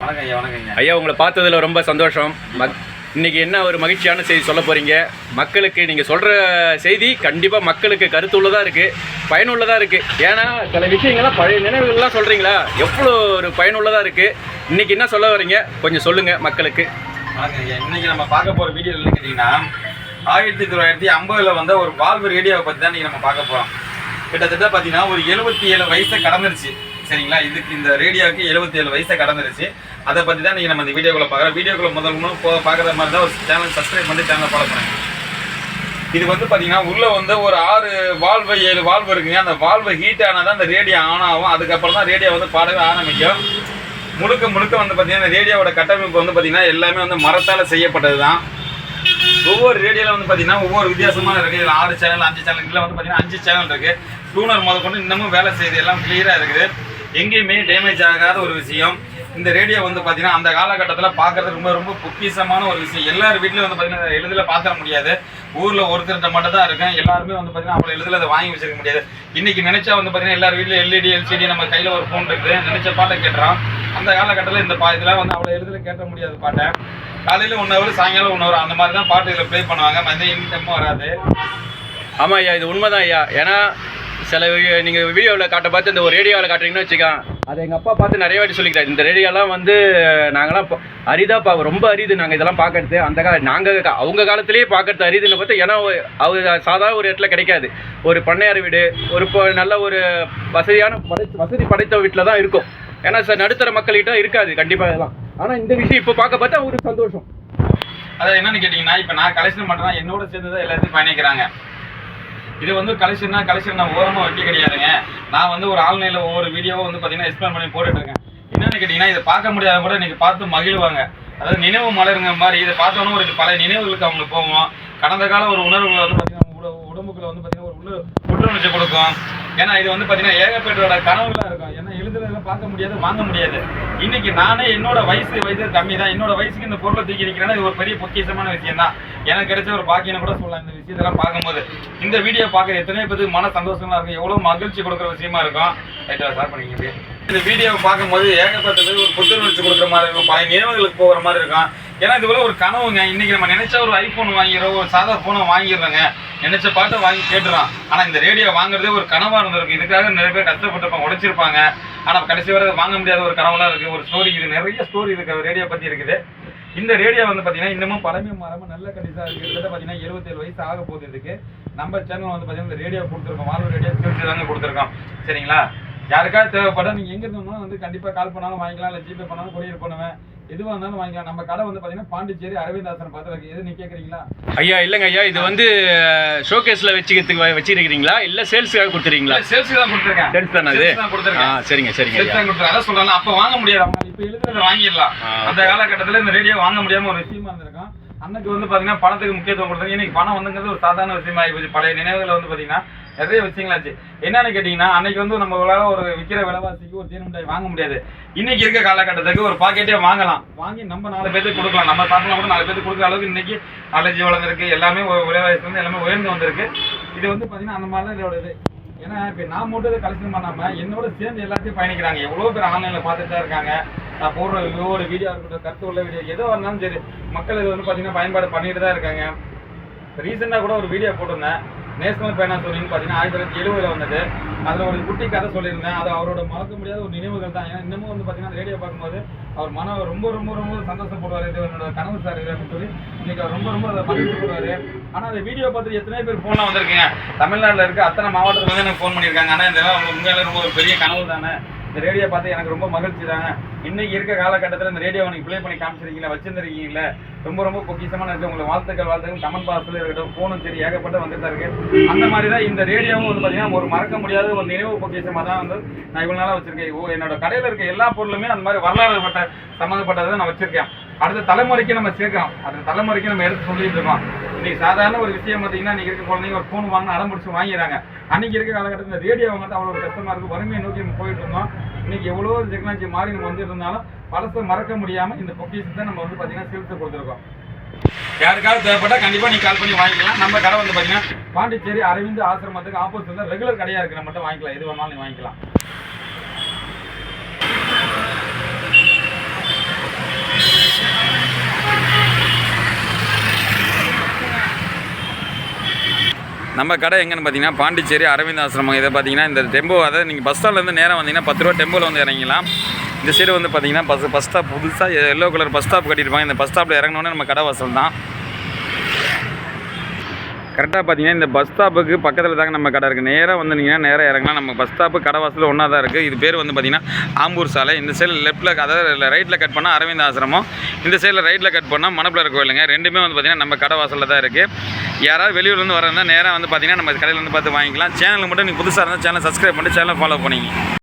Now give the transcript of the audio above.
வணக்கம் ஐயா. வணக்கம் ஐயா. ஐயா, உங்களை பார்த்ததுல ரொம்ப சந்தோஷம். இன்னைக்கு என்ன ஒரு மகிழ்ச்சியான செய்தி சொல்ல போகிறீங்க மக்களுக்கு? நீங்கள் சொல்கிற செய்தி கண்டிப்பாக மக்களுக்கு கருத்துள்ளதாக இருக்குது, பயனுள்ளதாக இருக்குது. ஏன்னா சில விஷயங்கள்லாம் பழைய நினைவுகள்லாம் சொல்கிறீங்களா, எவ்வளோ ஒரு பயனுள்ளதாக இருக்குது. இன்றைக்கி என்ன சொல்ல வரீங்க, கொஞ்சம் சொல்லுங்கள் மக்களுக்கு. வணக்கம் ஐயா. இன்றைக்கி நம்ம பார்க்க போகிற வீடியோ என்ன கேட்டிங்கன்னா, 1950 வந்த ஒரு வால்வு ரேடியோவை பற்றி தான் இன்றைக்கி நம்ம பார்க்க போகிறோம். கிட்டத்தட்ட பார்த்தீங்கன்னா ஒரு 77 வயசை கடந்துருச்சு. சரிங்களா? இதுக்கு இந்த ரேடியோவுக்கு 77 வயசை கடந்துருச்சு. அதை பற்றி தான் நீங்கள் நம்ம இந்த வீடியோக்குள்ளே பார்க்குறோம். வீடியோக்குள்ளே முதல் பார்க்குற மாதிரி தான் ஒரு சேனல் சப்ஸ்கிரைப் பண்ணி சேனலை ஃபாலோ பண்ணுங்க. இது வந்து பார்த்தீங்கன்னா உள்ளே வந்து ஒரு 6 வால்வு 7 வால்வு இருக்குங்க. அந்த வால்வு ஹீட் ஆனால் தான் அந்த ரேடியோ ஆன் ஆகும். அதுக்கப்புறம் தான் ரேடியோ வந்து பாடவே ஆரம்பிக்கும். முழுக்க வந்து பார்த்தீங்கன்னா இந்த ரேடியோவோட கட்டமைப்பு வந்து பார்த்தீங்கன்னா எல்லாமே வந்து மரத்தால் செய்யப்பட்டது தான். ஒவ்வொரு ரேடியோவில் வந்து பார்த்தீங்கன்னா ஒவ்வொரு வித்தியாசமான இருக்குது. இதில் 6 சேனல் 5 சேனல் இதில் வந்து பார்த்தீங்கன்னா 5 சேனல் இருக்குது. டூனர் முதல் கொண்டு இன்னமும் வேலை செய்யுது, எல்லாம் கிளியராக இருக்குது. எங்கேயுமே டேமேஜ் ஆகாத ஒரு விஷயம். இந்த ரேடியோ வந்து பார்த்தீங்கன்னா அந்த காலகட்டத்தில் பார்க்குறது ரொம்ப பொக்கிஷமான ஒரு விஷயம். எல்லார் வீட்லையும் வந்து பார்த்தீங்கன்னா எளிதில் பார்த்துட முடியாது. ஊரில் ஒருத்தர்கிட்ட மட்டும் தான் இருக்கும். எல்லாருமே வந்து பார்த்தீங்கன்னா அவ்வளோ எளிதில் அதை வாங்கி வச்சிருக்க முடியாது. இன்றைக்கி நினச்சா வந்து பார்த்தீங்கன்னா எல்லார் வீட்லையும் எல்இடி எல்சிடி நம்ம கையில் ஒரு ஃபோன் இருக்குது, நினச்ச பாட்டை கேட்டுறோம். அந்த காலகட்டத்தில் இந்த இதெல்லாம் வந்து அவ்வளோ எளிதில் கேட்ட முடியாது. பாட்டை காலையில் 1 ஹவர், சாயங்காலம் 1 ஹவர் அந்த மாதிரி தான் பாட்டு இதில் ப்ளே பண்ணுவாங்க. மதியம் இன்டெம்மும் வராது. ஆமாம் ஐயா, இது உண்மைதான் ஐயா. ஏன்னா சில நீங்கள் வீடியோவில் காட்ட பார்த்து இந்த ஒரு ரேடியோவில் காட்டுறீங்கன்னு வச்சுக்கோங்க, அதை எங்கள் அப்பா பார்த்து நிறைய வாட்டி சொல்லிக்கிறார். இந்த ரேடியோலாம் வந்து நாங்களாம் அரிதாக ரொம்ப அரிது நாங்கள் இதெல்லாம் பார்க்கறது. அந்த நாங்கள் அவங்க காலத்திலேயே பார்க்கறது அரிதுன்னு பார்த்தா, ஏன்னா அவர் சாதாரண ஒரு இடத்துல கிடைக்காது. ஒரு பண்ணையார் வீடு, ஒரு நல்ல ஒரு வசதி படைத்த வீட்டில் தான் இருக்கும். ஏன்னா நடுத்தர மக்கள்கிட்ட இருக்காது கண்டிப்பாக இதெல்லாம். ஆனால் இந்த விஷயம் இப்போ பார்க்க பார்த்தா ஒரு சந்தோஷம். அதாவது என்னன்னு கேட்டிங்கன்னா, இப்போ நான் கலெக்ஷன் பண்ணுறேன், என்னோட சேர்ந்து தான் எல்லாத்தையும் பயணிக்கிறாங்க. இது வந்து கலெக்ஷன் நான் ஓரமாக வைக்க கிடையாதுங்க. நான் வந்து ஒரு ஆன்லைனில் ஒவ்வொரு வீடியோவும் வந்து பார்த்தீங்கன்னா எக்ஸ்பிளைன் பண்ணி போட்டுட்ருக்கேன். என்னென்னு கேட்டிங்கன்னா, இதை பார்க்க முடியாத கூட இன்றைக்கி பார்த்து மகிழ்வாங்க. அதாவது நினைவு மலருங்க மாதிரி இதை பார்த்தோன்னா ஒரு பழைய நினைவுகளுக்கு அவங்க போவோம். கடந்த கால ஒரு உணர்வுகளை வந்து பார்த்தீங்கன்னா உடம்புக்குள்ள வந்து பார்த்தீங்கன்னா ஒரு புத்துணர்ச்சி கொடுக்கும். ஏன்னா இது வந்து பார்த்தீங்கன்னா ஏகப்பேட்டோட கனவுலாம் இருக்கும். ஏன்னா எழுதுறதெல்லாம் பார்க்க முடியாது, வாங்க முடியாது. இன்னைக்கு நானே என்னோட வயசு கம்மி தான், என்னோட வயசுக்கு இந்த பொருளை தூக்கி இருக்கிறேன்னா இது ஒரு பெரிய பொக்கிஷமான விஷயம் தான். எனக்கு கிடைச்ச ஒரு பாக்கியம் கூட சொல்லலாம். இந்த விஷயத்தெல்லாம் பார்க்கும்போது இந்த வீடியோ பார்க்குற எத்தனை பேருக்கு மன சந்தோஷமா இருக்கும், எவ்வளோ மகிழ்ச்சி கொடுக்குற விஷயமா இருக்கும். ஸ்டார்ட் பண்ணிக்கிட்டு இந்த வீடியோவை பார்க்கும்போது ஏகப்பட்டது ஒரு புத்துணர்ச்சி கொடுக்குற மாதிரி இருக்கும், பழைய நினைவுகளுக்கு போகிற மாதிரி இருக்கும். ஏன்னா இது போல ஒரு கனவுங்க. இன்னைக்கு நம்ம நினைச்சா ஒரு ஐஃபோன் வாங்கிடுறோம், ஒரு சாதா ஃபோனை வாங்கிடுறோங்க, நினைச்ச பாட்டை வாங்கி கேட்டுறோம். ஆனால் இந்த ரேடியோ வாங்குறதே ஒரு கனவாக இருந்திருக்கு. இதுக்காக நிறைய பேர் கஷ்டப்பட்டுருப்பாங்க, உழைச்சிருப்பாங்க. ஆனால் கடைசி வரை வாங்க முடியாத ஒரு கனவுலாம் இருக்குது. ஒரு ஸ்டோரி, இது நிறைய ஸ்டோரி இருக்குது ரேடியோ பற்றி இருக்குது. இந்த ரேடியோ வந்து பார்த்தீங்கன்னா இன்னமும் பழமை மாறாமல் நல்ல கண்டிஷனாக இருக்குது. கிட்டத்தட்ட பார்த்தீங்கன்னா 77 வயசு ஆக போகுது. இதுக்கு நம்ம சேனல் வந்து பார்த்தீங்கன்னா இந்த ரேடியோ கொடுத்துருக்கோம், வால்வு ரேடியோ சேர்த்து தாங்க கொடுத்துருக்கோம். சரிங்களா? யாருக்காவது தேவைப்பட்டால் நீங்கள் எங்கே இருந்தாலும் வந்து கண்டிப்பாக கால் பண்ணாலும் வாங்கிக்கலாம், இல்லை ஜிபே பண்ணாலும் கொரியர் பண்ணுவேன், எதுவாக இருந்தாலும் வாங்கிக்கலாம். நம்ம கடை வந்து பார்த்தீங்கன்னா பாண்டிச்சேரி அரவிந்தாசன் பார்த்து எது நீ கேட்குறீங்களா? ஐயா இல்லைங்க ஐயா, இது வந்து ஷோகேஸில் வச்சுருக்கிறீங்களா இல்லை சேல்ஸுக்காக கொடுத்துருக்கீங்களா? சேல்ஸுக்கு தான் கொடுத்துருக்கேன். சேல்ஸ் தானே அது? கொடுத்துருக்கேன். சரிங்க அதான் சொல்கிறேன். அப்போ வாங்க முடியாது, அவங்க இப்போ எழுதுறதை வாங்கிடலாம். அந்த காலகட்டத்தில் இந்த ரேடியோ வாங்க முடியாமல் ஒரு விஷயமா இருந்திருக்கும். அன்னைக்கு வந்து பார்த்தீங்கன்னா பணத்துக்கு முக்கியத்துவம் கொடுத்தாங்க. இன்னைக்கு பணம் வந்துங்கிறது ஒரு சாதாரண விஷயமா ஆகிப்போச்சு. பழைய நினைவுகளை வந்து பார்த்தீங்கன்னா நிறைய விஷயங்களாச்சு. என்னன்னு கேட்டிங்கன்னா, அன்னைக்கு வந்து நம்மளால ஒரு விற்கிற விலைவாசிக்கு ஒரு தீர்வு மிட்டாய் வாங்க முடியாது. இன்னைக்கு இருக்க காலகட்டத்துக்கு ஒரு பாக்கெட்டே வாங்கலாம், வாங்கி நம்ம 4 பேருக்கு கொடுக்கலாம். நம்ம சாப்பிடலாம் கூட 4 பேருக்கு கொடுக்குற அளவுக்கு இன்னைக்கு நாலேஜ் வளர்ந்துருக்கு. எல்லாமே விலைவாசி வந்து எல்லாமே உயர்ந்து வந்திருக்கு. இது வந்து பார்த்தீங்கன்னா அந்த மாதிரி தான் இதோட இது. ஏன்னா இப்போ நான் மட்டும் கலெக்ஷன் பண்ணாமல் என்னோட சேர்ந்து எல்லாத்தையும் பயணிக்கிறாங்க. எவ்வளோ பேர் ஆன்லைனில் பார்த்துட்டு தான் இருக்காங்க. நான் போடுற ஒவ்வொரு வீடியோ இருக்கட்டும், கருத்து உள்ள வீடியோ எதோ இருந்தாலும் சரி, மக்கள் இது வந்து பார்த்தீங்கன்னா பயன்பாடு பண்ணிட்டு தான் இருக்காங்க. ரீசெண்டாக கூட ஒரு வீடியோ போட்டிருந்தேன், நேஷனல் பேனாசோனின்னு பார்த்தீங்கன்னா 1970 வந்தது. அதில் ஒரு குட்டி கதை சொல்லியிருந்தேன். அது அவரோட மறக்க முடியாத ஒரு நினைவுகள் தான். ஏன்னா இன்னமும் வந்து பார்த்தீங்கன்னா ரேடியோ பார்க்கும்போது அவர் மனம் ரொம்ப சந்தோஷப்படுவார். இது என்னோட கனவு சார் இது அப்படின்னு சொல்லி இன்னைக்கு அவர் ரொம்ப அதை மகிழ்ச்சிப்படுவார். ஆனால் அந்த வீடியோ பார்த்துட்டு எத்தனை பேர் ஃபோன்லாம் வந்திருக்கீங்க, தமிழ்நாட்டில் இருக்க அத்தனை மாவட்டத்தில் வந்து எனக்கு ஃபோன் பண்ணியிருக்காங்க. ஆனால் இதெல்லாம் உண்மையில ரொம்ப ஒரு பெரிய கனவு தானே. இந்த ரேடியோ பார்த்து எனக்கு ரொம்ப மகிழ்ச்சி தாங்க. இன்னைக்கு இருக்க காலகட்டத்தில் இந்த ரேடியோ நீங்கள் ப்ளே பண்ணி காமிச்சிருக்கீங்களா, வச்சிருந்துருக்கீங்களா, ரொம்ப பொக்கிஷமான இருக்குது. உங்களுக்கு வாழ்த்துக்கள் கமெண்ட் பாக்ஸில் இருக்கட்டும், ஃபோனும் சரி ஏகப்பட்ட வந்துட்டு தான் இருக்குது. அந்த மாதிரி தான் இந்த ரேடியோவும் வந்து பார்த்தீங்கன்னா ஒரு மறக்க முடியாத ஒரு நினைவு பொக்கிஷமாக தான் வந்து நான் இவ்வளோ நாளாக வச்சுருக்கேன். என்னோட கடையில் இருக்க எல்லா பொருளுமே அந்த மாதிரி வரலாறு சம்மந்தப்பட்டதை நான் வச்சுருக்கேன். அடுத்த தலைமுறைக்கு நம்ம சேர்க்கிறோம், அடுத்த தலைமுறைக்கு நம்ம எடுத்து சொல்லிட்டு இருக்கோம். இன்னைக்கு சாதாரண ஒரு விஷயம் பார்த்தீங்கன்னா, இன்னைக்கு இருக்க குழந்தைங்க ஒரு ஃபோன் வாங்கினா அடம் பிடிச்சி வாங்கிடுறாங்க. அன்னைக்கு இருக்க காலகட்டத்தில் இந்த ரேடியோ வாங்கிட்டு அவ்வளோ ஒரு கஷ்டமாக இருக்குது. வறுமையை நோக்கி நம்ம போயிட்டு இருந்தோம். இன்னைக்கு எவ்வளோ டெக்னாலஜி மாறி நம்ம வந்துட்டு இருந்தாலும் பழசை மறக்க முடியாமல் இந்த பொக்கிஷத்தை நம்ம வந்து பார்த்தீங்கன்னா சேல்ஸை கொடுத்துருக்கோம். யாருக்காவது தேவைப்பட்டால் கண்டிப்பாக நீங்கள் கால் பண்ணி வாங்கிக்கலாம். நம்ம கடை வந்து பார்த்தீங்கன்னா பாண்டிச்சேரி அரவிந்த் ஆசிரமத்துக்கு ஆப்போசிட்ல ரெகுலர் கடையாக இருக்குது. நம்ம மட்டும் வாங்கிக்கலாம், எது வேணாலும் நீ வாங்கிக்கலாம். நம்ம கடை எங்கன்னு பார்த்தீங்கன்னா பாண்டிச்சேரி அரவிந்த் ஆசிரமம். இதை பார்த்தீங்கன்னா இந்த டெம்போ, அதாவது நீங்கள் பஸ் ஸ்டாண்ட்லேருந்து நேரம் வந்தீங்கன்னா 10 ரூபா டெம்போவில் வந்து இறங்கிக்கலாம். இந்த சைடு வந்து பார்த்தீங்கன்னா பஸ் ஸ்டாப் புதுசாக எல்லோ கலர் பஸ் ஸ்டாப் கட்டியிருப்பாங்க. இந்த பஸ் ஸ்டாப்பில் இறங்கினோன்னே நம்ம கடை வாசல் தான். கரெக்டாக பார்த்தீங்கன்னா இந்த பஸ் ஸ்டாப்புக்கு பக்கத்தில் தாங்க நம்ம கடை இருக்குது. நேராக வந்தீங்கன்னா நேராக இறங்கலாம். நம்ம பஸ் ஸ்டாப்பு கடை வாசல் ஒன்றா தான் இருக்குது. இது பேர் வந்து பார்த்தீங்கன்னா ஆம்பூர் சாலை. இந்த சைடில் லெஃப்ட்டில், அதாவது ரைட்டில் கட் பண்ணால் அரவிந்த் ஆசிரமம், இந்த சைடில் ரைட்டில் கட் பண்ணால் மணப்பிள்ளர் கோயிலுங்க. ரெண்டுமே வந்து பார்த்தீங்கன்னா நம்ம கடை வாசலில் தான் இருக்குது. யாராவது வெளியூர்லேருந்து வரதா நேராக வந்து பார்த்தீங்கன்னா நம்ம கடையில் வந்து பார்த்து வாங்கிக்கலாம். சேனலுக்கு மட்டும் நீங்கள் புதுசாக இருந்தால் சேனல் சப்ஸ்கிரைப் பண்ணிட்டு சேனலை ஃபாலோ பண்ணிங்க.